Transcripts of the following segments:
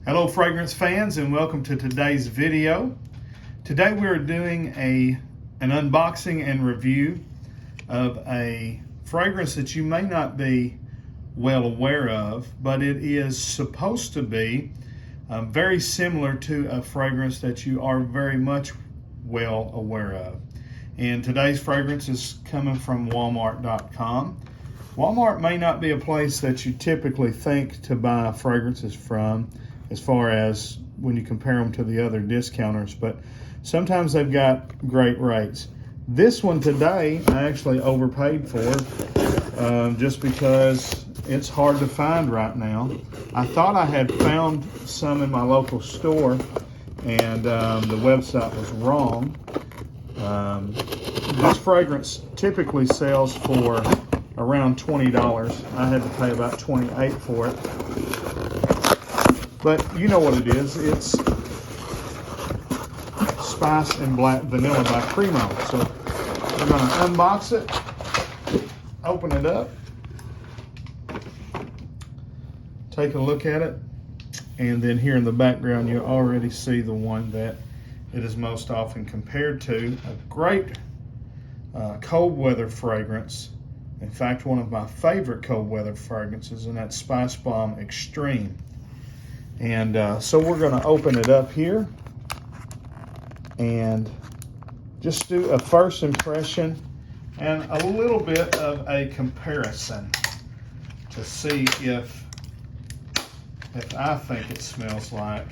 Hello fragrance fans, and welcome to today's video. Today we're doing an unboxing and review of a fragrance that you may not be well aware of, but it is supposed to be very similar to a fragrance that you are very much well aware of. And today's fragrance is coming from Walmart.com. Walmart may not be a place that you typically think to buy fragrances from, as far as when you compare them to the other discounters, but sometimes they've got great rates. This one today I actually overpaid for, just because it's hard to find right now. I thought I had found some in my local store, and the website was wrong. This fragrance typically sells for around $20. I had to pay about $28 for it. But you know what it is. It's Spice and Black Vanilla by CREMO. So we're going to unbox it, open it up, take a look at it, and then here in the background you already see the one that it is most often compared to. A great cold weather fragrance. In fact, one of my favorite cold weather fragrances, and that's Spicebomb Extreme. And so we're going to open it up here and just do a first impression and a little bit of a comparison to see if I think it smells like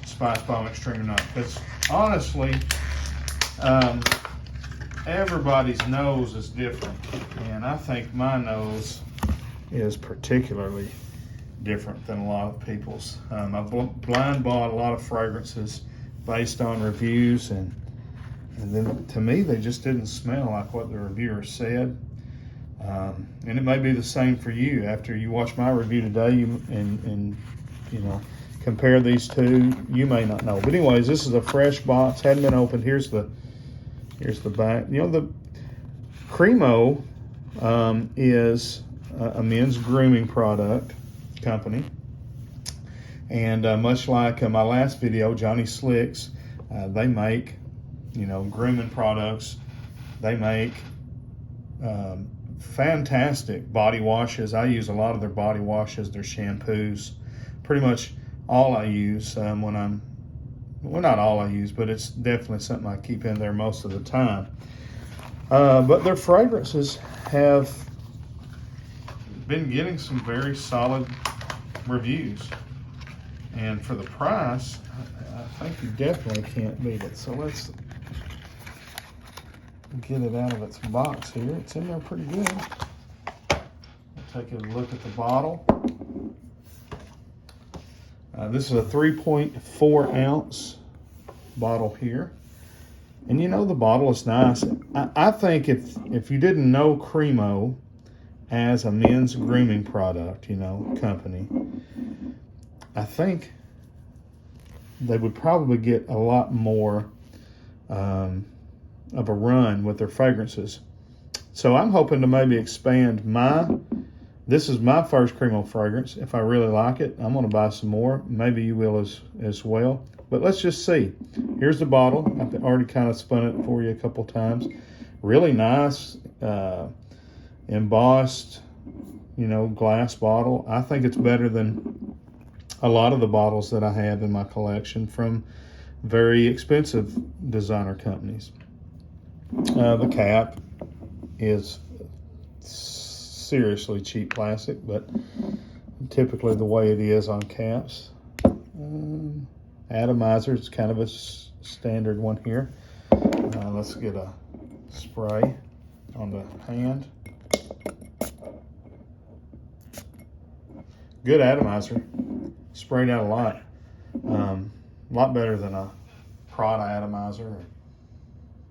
Spicebomb Extreme or not. Because honestly, everybody's nose is different, and I think my nose is particularly different than a lot of people's. I blind bought a lot of fragrances based on reviews, and then to me they just didn't smell like what the reviewer said. And it may be the same for you. After you watch my review today and you know, compare these two, you may not know. But anyways, this is a fresh box, hadn't been opened. Here's the back. You know, the CREMO is a men's grooming product company, and much like my last video, Johnny Slicks, they make, you know, grooming products. They make fantastic body washes. I use a lot of their body washes, their shampoos, pretty much all I use when I'm, well, not all I use, but it's definitely something I keep in there most of the time. But their fragrances have been getting some very solid reviews, and for the price, I think you definitely can't beat it. So let's get it out of its box here. It's in there pretty good. We'll take a look at the bottle. This is a 3.4 ounce bottle here, and you know, the bottle is nice. I think if you didn't know CREMO as a men's grooming product, you know, company, I think they would probably get a lot more of a run with their fragrances. So I'm hoping to maybe expand this is my first CREMO fragrance. If I really like it, I'm going to buy some more. Maybe you will as well. But let's just see. Here's the bottle. I've already kind of spun it for you a couple times. Really nice, embossed, you know, glass bottle. I think it's better than a lot of the bottles that I have in my collection from very expensive designer companies. The cap is seriously cheap plastic, but typically the way it is on caps. Atomizer is kind of a standard one here. Let's get a spray on the hand. Good atomizer. Sprayed out a lot better than a Prada atomizer or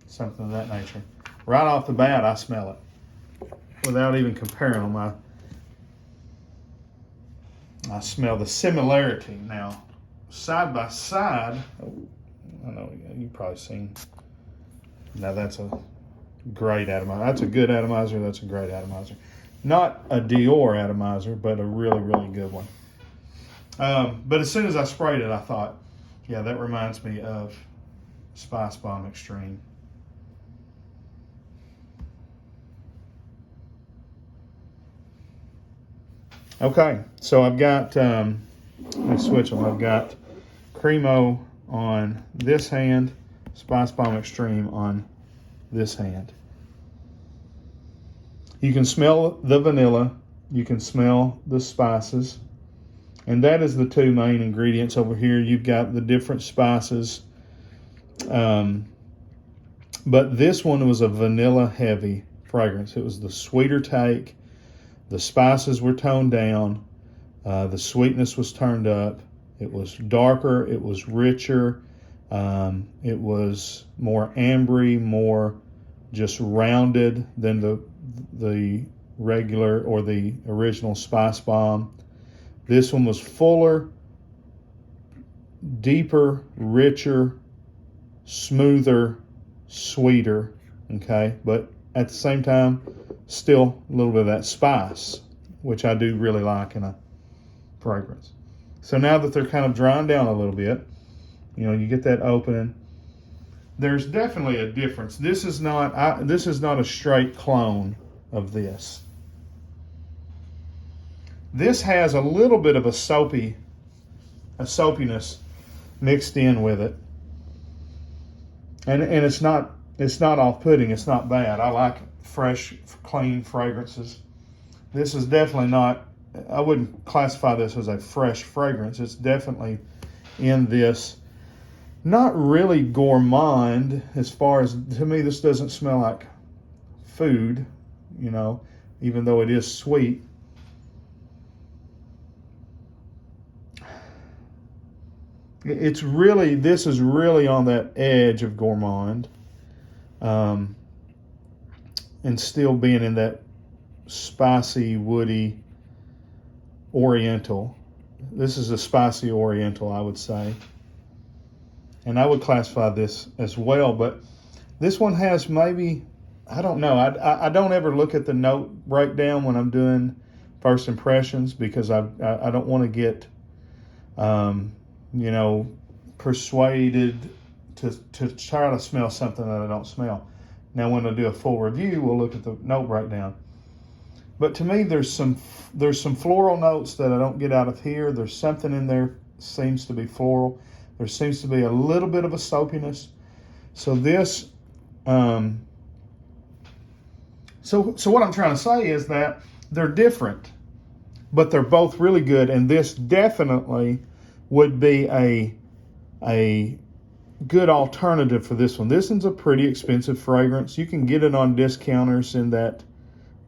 something of that nature. Right off the bat, I smell it without even comparing them. I smell the similarity. Now, side by side, I know you've probably seen. Now that's a great atomizer. That's a good atomizer. That's a great atomizer. Not a Dior atomizer, but a really, really good one. But as soon as I sprayed it, I thought, yeah, that reminds me of Spicebomb Extreme. Okay, so I've got, let me switch them. I've got CREMO on this hand, Spicebomb Extreme on this hand. You can smell the vanilla, you can smell the spices, and that is the two main ingredients over here. You've got the different spices, but this one was a vanilla heavy fragrance. It was the sweeter take. The spices were toned down. The sweetness was turned up. It was darker. It was richer. It was more ambery, more just rounded than the regular or the original Spicebomb. This one was fuller, deeper, richer, smoother, sweeter. Okay, but at the same time, still a little bit of that spice, which I do really like in a fragrance. So now that they're kind of drying down a little bit, you know, you get that opening. There's definitely a difference. This is not a straight clone of this. This has a little bit of a soapiness mixed in with it, and it's not off-putting. It's not bad. I like fresh, clean fragrances. This is definitely not, I wouldn't classify this as a fresh fragrance. It's definitely in this, not really gourmand as far as, to me, this doesn't smell like food, you know, even though it is sweet. It's really, this is really on that edge of gourmand. And still being in that spicy, woody, oriental. This is a spicy oriental, I would say. And I would classify this as well, but this one has maybe, I don't know. I don't ever look at the note breakdown when I'm doing first impressions, because I don't want to get, you know, persuaded to try to smell something that I don't smell. Now, when I do a full review, we'll look at the note breakdown. But to me, there's some floral notes that I don't get out of here. There's something in there seems to be floral. There seems to be a little bit of a soapiness. So this, so what I'm trying to say is that they're different, but they're both really good. And this definitely would be a good alternative for this one. This one's a pretty expensive fragrance. You can get it on discounters in that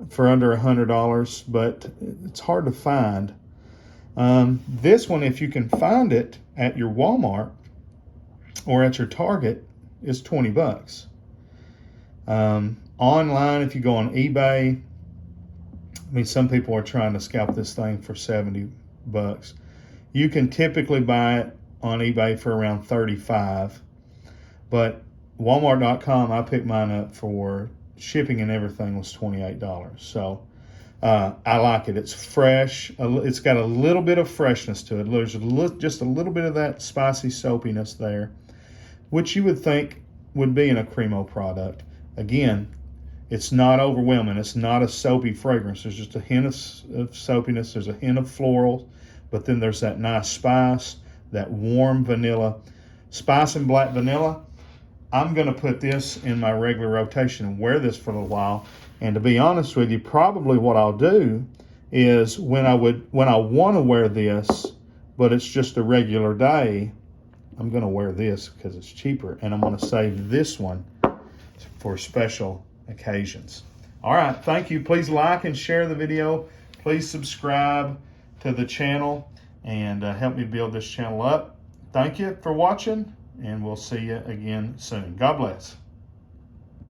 for under $100, but it's hard to find. This one, if you can find it at your Walmart or at your Target, is 20 bucks. Online, if you go on eBay, I mean, some people are trying to scalp this thing for 70 bucks. You can typically buy it on eBay for around 35, but Walmart.com, I picked mine up for shipping and everything was $28. So I like it. It's fresh. It's got a little bit of freshness to it. There's just a little bit of that spicy soapiness there, which you would think would be in a CREMO product. Again, it's not overwhelming. It's not a soapy fragrance. There's just a hint of soapiness. There's a hint of floral, but then there's that nice spice, that warm vanilla. Spice and black vanilla. I'm going to put this in my regular rotation and wear this for a little while. And to be honest with you, probably what I'll do is when I want to wear this, but it's just a regular day, I'm going to wear this because it's cheaper. And I'm going to save this one for special occasions. All right, thank you. Please like and share the video. Please subscribe to the channel and help me build this channel up. Thank you for watching, and we'll see you again soon. God bless.